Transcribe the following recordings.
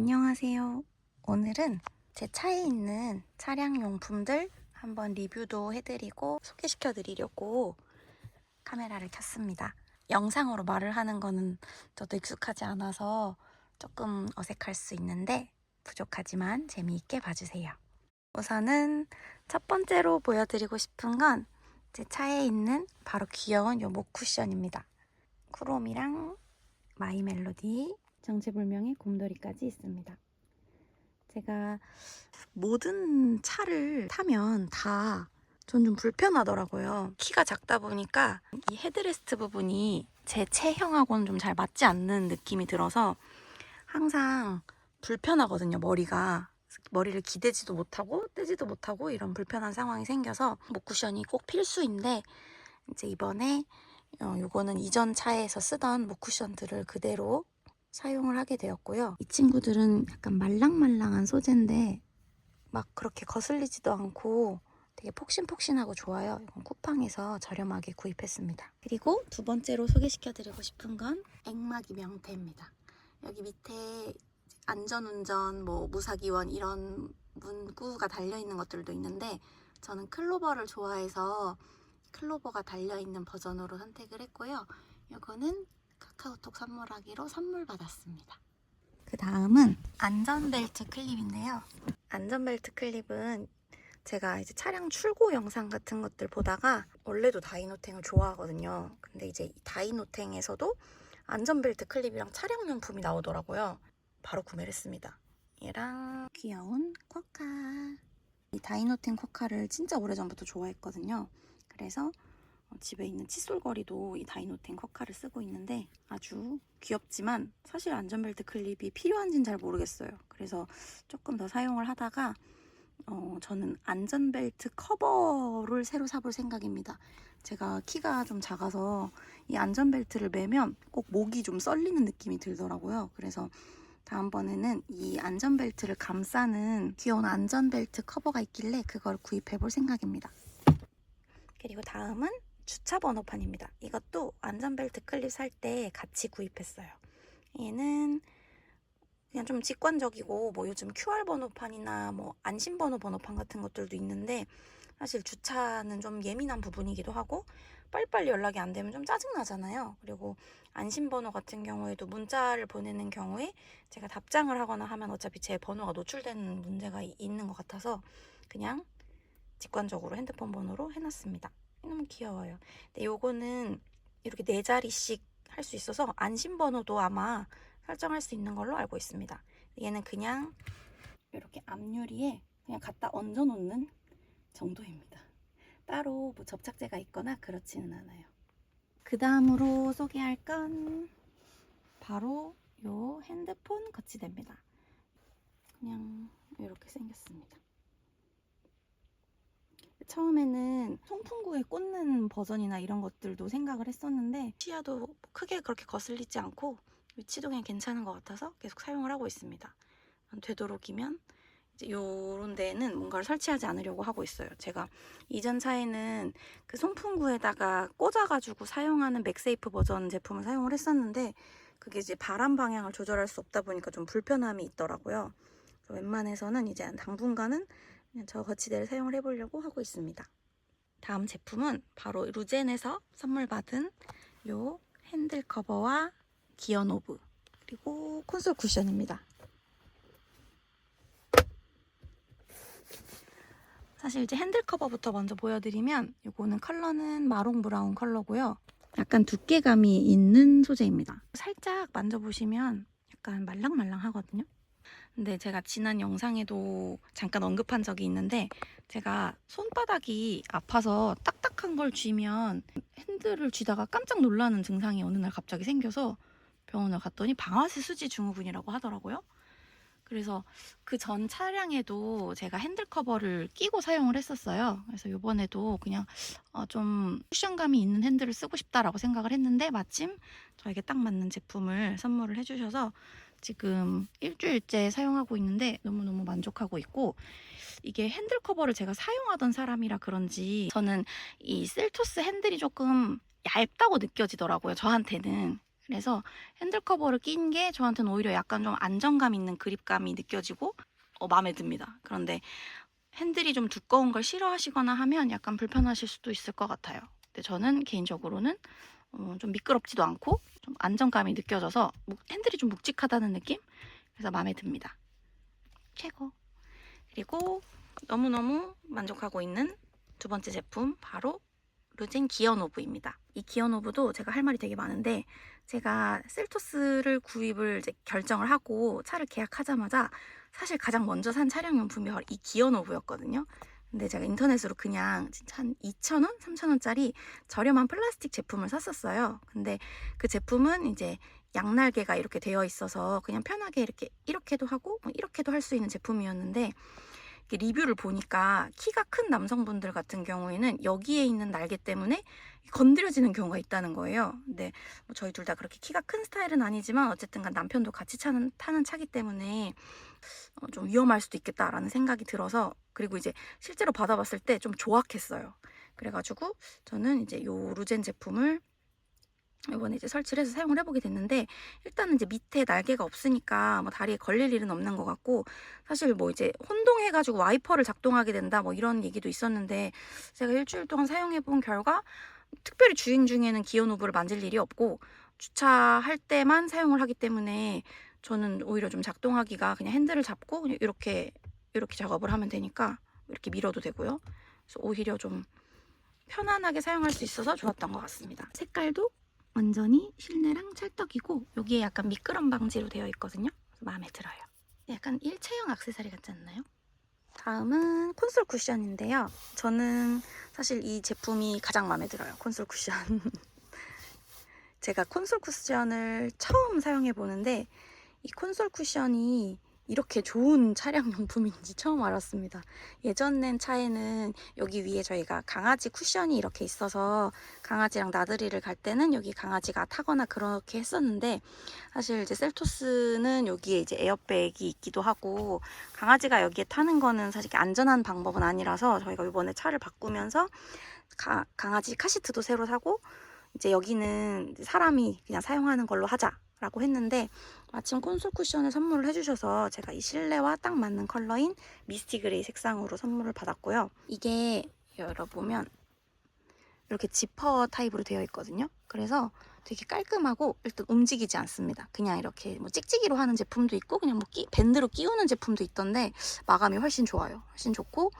안녕하세요. 오늘은 제 차에 있는 차량 용품들 한번 리뷰도 해드리고 소개시켜 드리려고 카메라를 켰습니다. 영상으로 말을 하는 거는 저도 익숙하지 않아서 조금 어색할 수 있는데 부족하지만 재미있게 봐주세요. 우선은 첫 번째로 보여드리고 싶은 건 제 차에 있는 바로 귀여운 요 목 쿠션입니다. 크롬이랑 마이 멜로디, 정체불명의 곰돌이까지 있습니다. 제가 모든 차를 타면 다 전 좀 불편하더라고요. 키가 작다 보니까 이 헤드레스트 부분이 제 체형하고는 좀 잘 맞지 않는 느낌이 들어서 항상 불편하거든요, 머리가. 머리를 기대지도 못하고 떼지도 못하고 이런 불편한 상황이 생겨서 목 쿠션이 꼭 필수인데 이제 이번에 요거는 이전 차에서 쓰던 목 쿠션들을 그대로 사용을 하게 되었고요. 이 친구들은 약간 말랑말랑한 소재인데 막 그렇게 거슬리지도 않고 되게 폭신폭신하고 좋아요. 이건 쿠팡에서 저렴하게 구입했습니다. 그리고 두 번째로 소개시켜드리고 싶은 건 앵마기 명태입니다. 여기 밑에 안전운전, 뭐 무사기원 이런 문구가 달려있는 것들도 있는데 저는 클로버를 좋아해서 클로버가 달려있는 버전으로 선택을 했고요. 이거는 카카오톡 선물하기로 선물 받았습니다. 그 다음은 안전벨트 클립인데요. 안전벨트 클립은 제가 이제 차량 출고 영상 같은 것들 보다가 원래도 다이노탱을 좋아하거든요. 근데 이제 이 다이노탱에서도 안전벨트 클립이랑 차량용품이 나오더라고요. 바로 구매를 했습니다. 얘랑 귀여운 쿼카. 이 다이노탱 쿼카를 진짜 오래전부터 좋아했거든요. 그래서 집에 있는 칫솔거리도 이 다이노탱 쿼카를 쓰고 있는데 아주 귀엽지만 사실 안전벨트 클립이 필요한지는 잘 모르겠어요. 그래서 조금 더 사용을 하다가 저는 안전벨트 커버를 새로 사볼 생각입니다. 제가 키가 좀 작아서 이 안전벨트를 매면 꼭 목이 좀 썰리는 느낌이 들더라고요. 그래서 다음번에는 이 안전벨트를 감싸는 귀여운 안전벨트 커버가 있길래 그걸 구입해 볼 생각입니다. 그리고 다음은 주차 번호판입니다. 이것도 안전벨트 클립 살 때 같이 구입했어요. 얘는 그냥 좀 직관적이고 뭐 요즘 QR 번호판이나 뭐 안심번호 번호판 같은 것들도 있는데 사실 주차는 좀 예민한 부분이기도 하고 빨리빨리 연락이 안 되면 좀 짜증나잖아요. 그리고 안심번호 같은 경우에도 문자를 보내는 경우에 제가 답장을 하거나 하면 어차피 제 번호가 노출되는 문제가 있는 것 같아서 그냥 직관적으로 핸드폰 번호로 해놨습니다. 너무 귀여워요. 근데 요거는 이렇게 4자리씩 할 수 있어서 안심번호도 아마 설정할 수 있는 걸로 알고 있습니다. 얘는 그냥 이렇게 앞유리에 그냥 갖다 얹어 놓는 정도입니다. 따로 뭐 접착제가 있거나 그렇지는 않아요. 그 다음으로 소개할 건 바로 요 핸드폰 거치대입니다. 그냥 이렇게 생겼습니다. 처음에는 송풍구에 꽂는 버전이나 이런 것들도 생각을 했었는데 시야도 크게 그렇게 거슬리지 않고 위치도 그냥 괜찮은 것 같아서 계속 사용을 하고 있습니다. 되도록이면 이제 요런 데에는 뭔가를 설치하지 않으려고 하고 있어요. 제가 이전 차에는 그 송풍구에다가 꽂아가지고 사용하는 맥세이프 버전 제품을 사용을 했었는데 그게 이제 바람 방향을 조절할 수 없다 보니까 좀 불편함이 있더라고요. 웬만해서는 이제 당분간은 그냥 저 거치대를 사용을 해보려고 하고 있습니다. 다음 제품은 바로 루젠에서 선물 받은 요 핸들 커버와 기어 노브 그리고 콘솔 쿠션입니다. 사실 이제 핸들 커버부터 먼저 보여드리면 이거는 컬러는 마롱 브라운 컬러고요. 약간 두께감이 있는 소재입니다. 살짝 만져보시면 약간 말랑말랑하거든요. 근데 제가 지난 영상에도 잠깐 언급한 적이 있는데 제가 손바닥이 아파서 딱딱한 걸 쥐면 핸들을 쥐다가 깜짝 놀라는 증상이 어느 날 갑자기 생겨서 병원을 갔더니 방아쇠 수지 증후군이라고 하더라고요. 그래서 그 전 차량에도 제가 핸들 커버를 끼고 사용을 했었어요. 그래서 이번에도 그냥 좀 쿠션감이 있는 핸들을 쓰고 싶다라고 생각을 했는데 마침 저에게 딱 맞는 제품을 선물을 해주셔서 지금 일주일째 사용하고 있는데 너무너무 만족하고 있고 이게 핸들 커버를 제가 사용하던 사람이라 그런지 저는 이 셀토스 핸들이 조금 얇다고 느껴지더라고요. 저한테는. 그래서 핸들 커버를 낀 게 저한테는 오히려 약간 좀 안정감 있는 그립감이 느껴지고 마음에 듭니다. 그런데 핸들이 좀 두꺼운 걸 싫어하시거나 하면 약간 불편하실 수도 있을 것 같아요. 근데 저는 개인적으로는 좀 미끄럽지도 않고 좀 안정감이 느껴져서 핸들이 좀 묵직하다는 느낌? 그래서 마음에 듭니다. 최고! 그리고 너무너무 만족하고 있는 두 번째 제품 바로 루젠 기어노브입니다. 이 기어노브도 제가 할 말이 되게 많은데 제가 셀토스를 구입을 이제 결정을 하고 차를 계약하자마자 사실 가장 먼저 산 차량용품이 바로 이 기어노브였거든요. 근데 제가 인터넷으로 그냥 진짜 한 2,000원? 3,000원짜리 저렴한 플라스틱 제품을 샀었어요. 근데 그 제품은 이제 양날개가 이렇게 되어 있어서 그냥 편하게 이렇게도 하고 이렇게도 할 수 있는 제품이었는데 리뷰를 보니까 키가 큰 남성분들 같은 경우에는 여기에 있는 날개 때문에 건드려지는 경우가 있다는 거예요. 근데 뭐 저희 둘 다 그렇게 키가 큰 스타일은 아니지만 어쨌든 남편도 같이 타는 차기 때문에 좀 위험할 수도 있겠다라는 생각이 들어서 그리고 이제 실제로 받아봤을 때 좀 조악했어요. 그래가지고 저는 이제 요 루젠 제품을 이번에 이제 설치를 해서 사용을 해보게 됐는데 일단은 이제 밑에 날개가 없으니까 뭐 다리에 걸릴 일은 없는 것 같고 사실 뭐 이제 혼동해가지고 와이퍼를 작동하게 된다 뭐 이런 얘기도 있었는데 제가 일주일 동안 사용해본 결과 특별히 주행 중에는 기어노브를 만질 일이 없고 주차할 때만 사용을 하기 때문에 저는 오히려 좀 작동하기가 그냥 핸들을 잡고 그냥 이렇게 작업을 하면 되니까 이렇게 밀어도 되고요. 그래서 오히려 좀 편안하게 사용할 수 있어서 좋았던 것 같습니다. 색깔도 완전히 실내랑 찰떡이고 여기에 약간 미끄럼 방지로 되어 있거든요. 그래서 마음에 들어요. 약간 일체형 액세서리 같지 않나요? 다음은 콘솔 쿠션인데요. 저는 사실 이 제품이 가장 마음에 들어요. 콘솔 쿠션. 제가 콘솔 쿠션을 처음 사용해 보는데 이 콘솔 쿠션이 이렇게 좋은 차량 용품인지 처음 알았습니다. 예전 차에는 여기 위에 저희가 강아지 쿠션이 이렇게 있어서 강아지랑 나들이를 갈 때는 여기 강아지가 타거나 그렇게 했었는데 사실 이제 셀토스는 여기에 이제 에어백이 있기도 하고 강아지가 여기에 타는 거는 사실 안전한 방법은 아니라서 저희가 이번에 차를 바꾸면서 강아지 카시트도 새로 사고 이제 여기는 사람이 그냥 사용하는 걸로 하자라고 했는데 마침 콘솔 쿠션을 선물을 해주셔서 제가 이 실내와 딱 맞는 컬러인 미스티 그레이 색상으로 선물을 받았고요. 이게 열어보면 이렇게 지퍼 타입으로 되어 있거든요. 그래서 되게 깔끔하고 일단 움직이지 않습니다. 그냥 이렇게 뭐 찍찍이로 하는 제품도 있고 그냥 뭐 밴드로 끼우는 제품도 있던데 마감이 훨씬 좋아요. 훨씬 좋고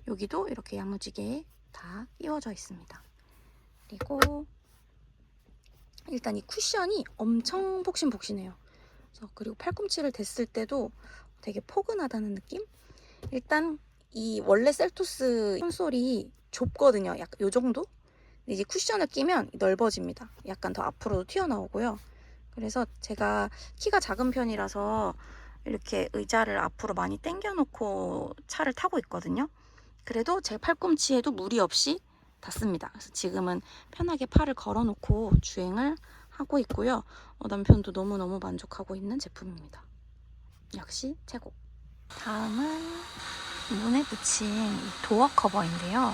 여기도 이렇게 야무지게 다 끼워져 있습니다. 그리고 일단 이 쿠션이 엄청 폭신폭신해요. 그리고 팔꿈치를 댔을 때도 되게 포근하다는 느낌? 일단 이 원래 셀토스 콘솔이 좁거든요. 약간 요 정도? 근데 이제 쿠션을 끼면 넓어집니다. 약간 더 앞으로 튀어나오고요. 그래서 제가 키가 작은 편이라서 이렇게 의자를 앞으로 많이 당겨놓고 차를 타고 있거든요. 그래도 제 팔꿈치에도 무리 없이 닿습니다. 그래서 지금은 편하게 팔을 걸어놓고 주행을 하고 있고요. 남편도 너무너무 만족하고 있는 제품입니다. 역시 최고. 다음은 문에 붙인 이 도어 커버인데요.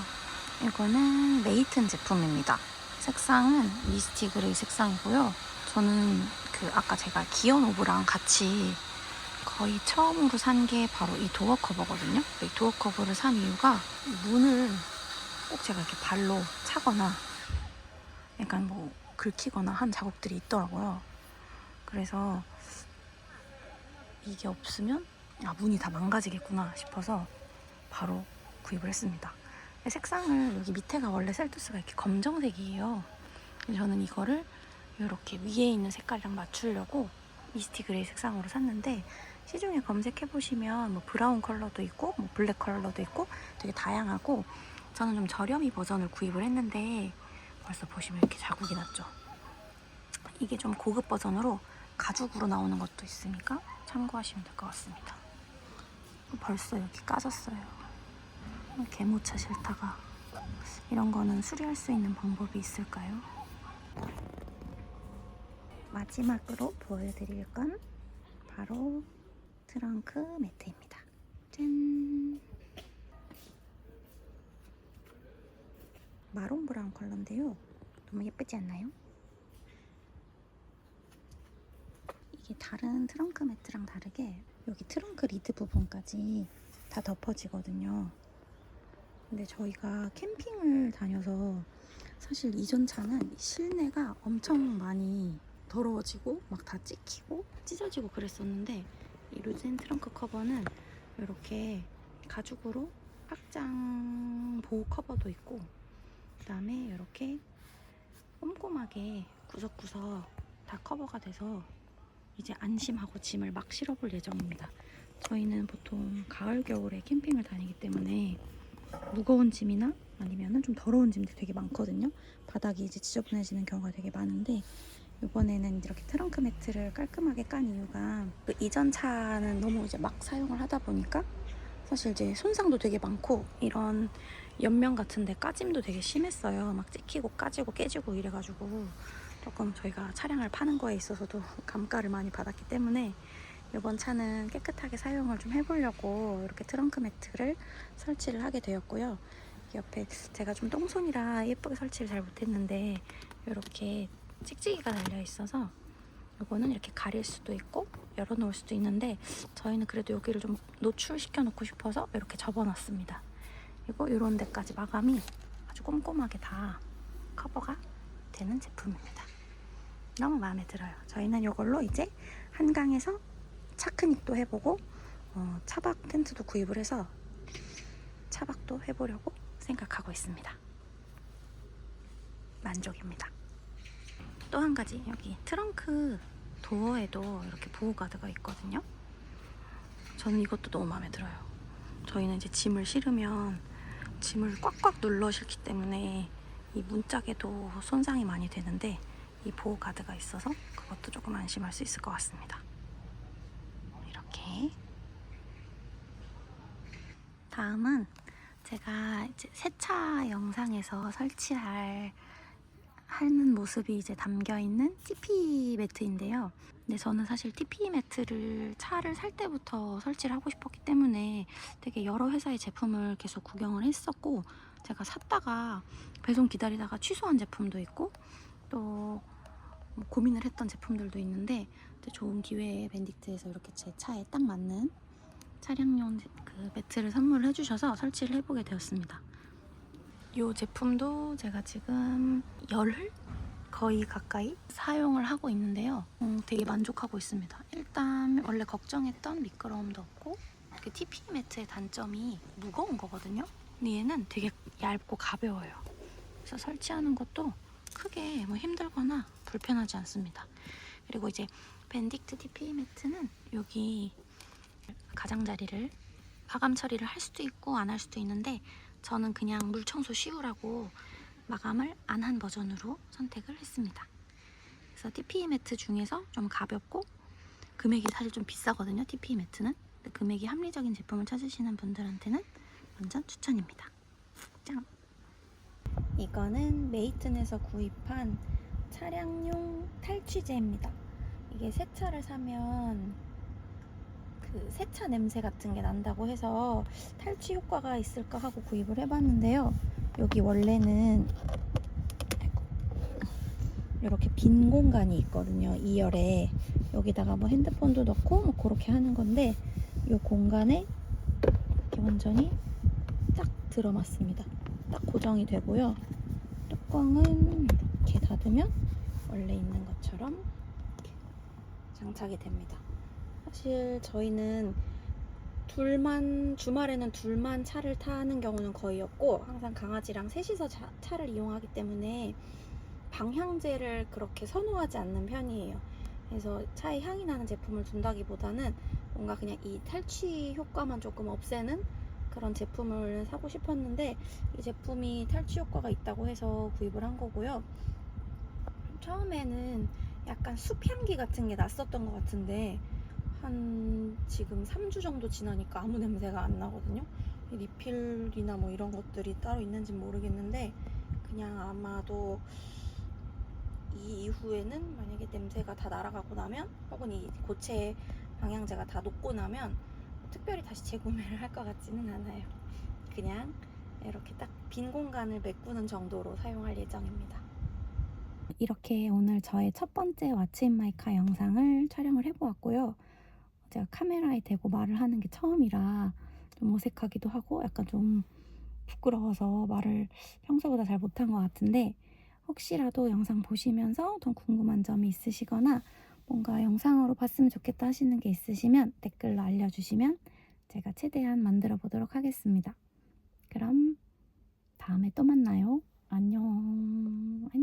이거는 메이튼 제품입니다. 색상은 미스티 그레이 색상이고요. 저는 아까 제가 기어노브랑 같이 거의 처음으로 산 게 바로 이 도어 커버거든요. 이 도어 커버를 산 이유가 문을 꼭 제가 이렇게 발로 차거나 약간 뭐 긁히거나 한 작업들이 있더라고요. 그래서 이게 없으면 문이 다 망가지겠구나 싶어서 바로 구입을 했습니다. 색상을 여기 밑에가 원래 셀토스가 이렇게 검정색이에요. 저는 이거를 이렇게 위에 있는 색깔이랑 맞추려고 미스티 그레이 색상으로 샀는데 시중에 검색해보시면 뭐 브라운 컬러도 있고 뭐 블랙 컬러도 있고 되게 다양하고 저는 좀 저렴이 버전을 구입을 했는데 벌써 보시면 이렇게 자국이 났죠. 이게 좀 고급 버전으로 가죽으로 나오는 것도 있으니까 참고하시면 될 것 같습니다. 벌써 여기 까졌어요. 개모차 싫다가 이런 거는 수리할 수 있는 방법이 있을까요? 마지막으로 보여드릴 건 바로 트렁크 매트입니다. 짠! 마론 브라운 컬러인데요. 너무 예쁘지 않나요? 이게 다른 트렁크 매트랑 다르게 여기 트렁크 리드 부분까지 다 덮어지거든요. 근데 저희가 캠핑을 다녀서 사실 이전 차는 실내가 엄청 많이 더러워지고 막 다 찍히고 찢어지고 그랬었는데 이 루젠 트렁크 커버는 이렇게 가죽으로 확장 보호 커버도 있고 그다음에 이렇게 꼼꼼하게 구석구석 다 커버가 돼서 이제 안심하고 짐을 막 실어볼 예정입니다. 저희는 보통 가을 겨울에 캠핑을 다니기 때문에 무거운 짐이나 아니면은 좀 더러운 짐들이 되게 많거든요. 바닥이 이제 지저분해지는 경우가 되게 많은데 이번에는 이렇게 트렁크 매트를 깔끔하게 깐 이유가 그 이전 차는 너무 이제 막 사용을 하다 보니까 사실 이제 손상도 되게 많고 이런 옆면 같은데 까짐도 되게 심했어요. 막 찍히고 까지고 깨지고 이래가지고 조금 저희가 차량을 파는 거에 있어서도 감가를 많이 받았기 때문에 이번 차는 깨끗하게 사용을 좀 해보려고 이렇게 트렁크 매트를 설치를 하게 되었고요. 옆에 제가 좀 똥손이라 예쁘게 설치를 잘 못했는데 이렇게 찍찍이가 달려 있어서 이거는 이렇게 가릴 수도 있고 열어놓을 수도 있는데 저희는 그래도 여기를 좀 노출시켜 놓고 싶어서 이렇게 접어놨습니다. 그리고 이런 데까지 마감이 아주 꼼꼼하게 다 커버가 되는 제품입니다. 너무 마음에 들어요. 저희는 이걸로 이제 한강에서 차크닉도 해보고 차박 텐트도 구입을 해서 차박도 해보려고 생각하고 있습니다. 만족입니다. 또 한 가지 여기 트렁크 도어에도 이렇게 보호가드가 있거든요. 저는 이것도 너무 마음에 들어요. 저희는 이제 짐을 실으면 짐을 꽉꽉 눌러 실기 때문에 이 문짝에도 손상이 많이 되는데 이 보호가드가 있어서 그것도 조금 안심할 수 있을 것 같습니다. 이렇게 다음은 제가 이제 세차 영상에서 설치할 하는 모습이 이제 담겨있는 TP 매트인데요. 근데 저는 사실 TP 매트를 차를 살 때부터 설치를 하고 싶었기 때문에 되게 여러 회사의 제품을 계속 구경을 했었고 제가 샀다가 배송 기다리다가 취소한 제품도 있고 또 뭐 고민을 했던 제품들도 있는데 좋은 기회에 밴딕트에서 이렇게 제 차에 딱 맞는 차량용 그 매트를 선물을 해주셔서 설치를 해보게 되었습니다. 이 제품도 제가 지금 열흘 거의 가까이 사용을 하고 있는데요. 되게 만족하고 있습니다. 일단 원래 걱정했던 미끄러움도 없고 그 TP 매트의 단점이 무거운 거거든요. 근데 얘는 되게 얇고 가벼워요. 그래서 설치하는 것도 크게 뭐 힘들거나 불편하지 않습니다. 그리고 이제 밴딕트 TP 매트는 여기 가장자리를 마감 처리를 할 수도 있고 안 할 수도 있는데 저는 그냥 물 청소 쉬우라고 마감을 안 한 버전으로 선택을 했습니다. 그래서 TP 매트 중에서 좀 가볍고 금액이 사실 좀 비싸거든요. TP 매트는. 근데 금액이 합리적인 제품을 찾으시는 분들한테는 완전 추천입니다. 짠! 이거는 메이튼에서 구입한 차량용 탈취제입니다. 이게 새 차를 사면 그 세차 냄새 같은 게 난다고 해서 탈취 효과가 있을까 하고 구입을 해봤는데요. 여기 원래는 이렇게 빈 공간이 있거든요. 2열에 여기다가 뭐 핸드폰도 넣고 뭐 그렇게 하는 건데 이 공간에 이렇게 완전히 딱 들어맞습니다. 딱 고정이 되고요. 뚜껑은 이렇게 닫으면 원래 있는 것처럼 이렇게 장착이 됩니다. 사실 저희는 주말에는 둘만 차를 타는 경우는 거의 없고 항상 강아지랑 셋이서 차를 이용하기 때문에 방향제를 그렇게 선호하지 않는 편이에요. 그래서 차에 향이 나는 제품을 둔다기보다는 뭔가 그냥 이 탈취 효과만 조금 없애는 그런 제품을 사고 싶었는데 이 제품이 탈취 효과가 있다고 해서 구입을 한 거고요. 처음에는 약간 숲향기 같은 게 났었던 것 같은데 한 지금 3주 정도 지나니까 아무 냄새가 안 나거든요. 리필이나 뭐 이런 것들이 따로 있는지 모르겠는데 그냥 아마도 이 이후에는 만약에 냄새가 다 날아가고 나면 혹은 이 고체 방향제가 다 녹고 나면 특별히 다시 재구매를 할 것 같지는 않아요. 그냥 이렇게 딱 빈 공간을 메꾸는 정도로 사용할 예정입니다. 이렇게 오늘 저의 첫 번째 왓츠 인 마이 카 영상을 촬영을 해보았고요. 제가 카메라에 대고 말을 하는 게 처음이라 좀 어색하기도 하고 약간 좀 부끄러워서 말을 평소보다 잘 못한 것 같은데, 혹시라도 영상 보시면서 더 궁금한 점이 있으시거나 뭔가 영상으로 봤으면 좋겠다 하시는 게 있으시면 댓글로 알려주시면 제가 최대한 만들어 보도록 하겠습니다. 그럼 다음에 또 만나요. 안녕. 안녕.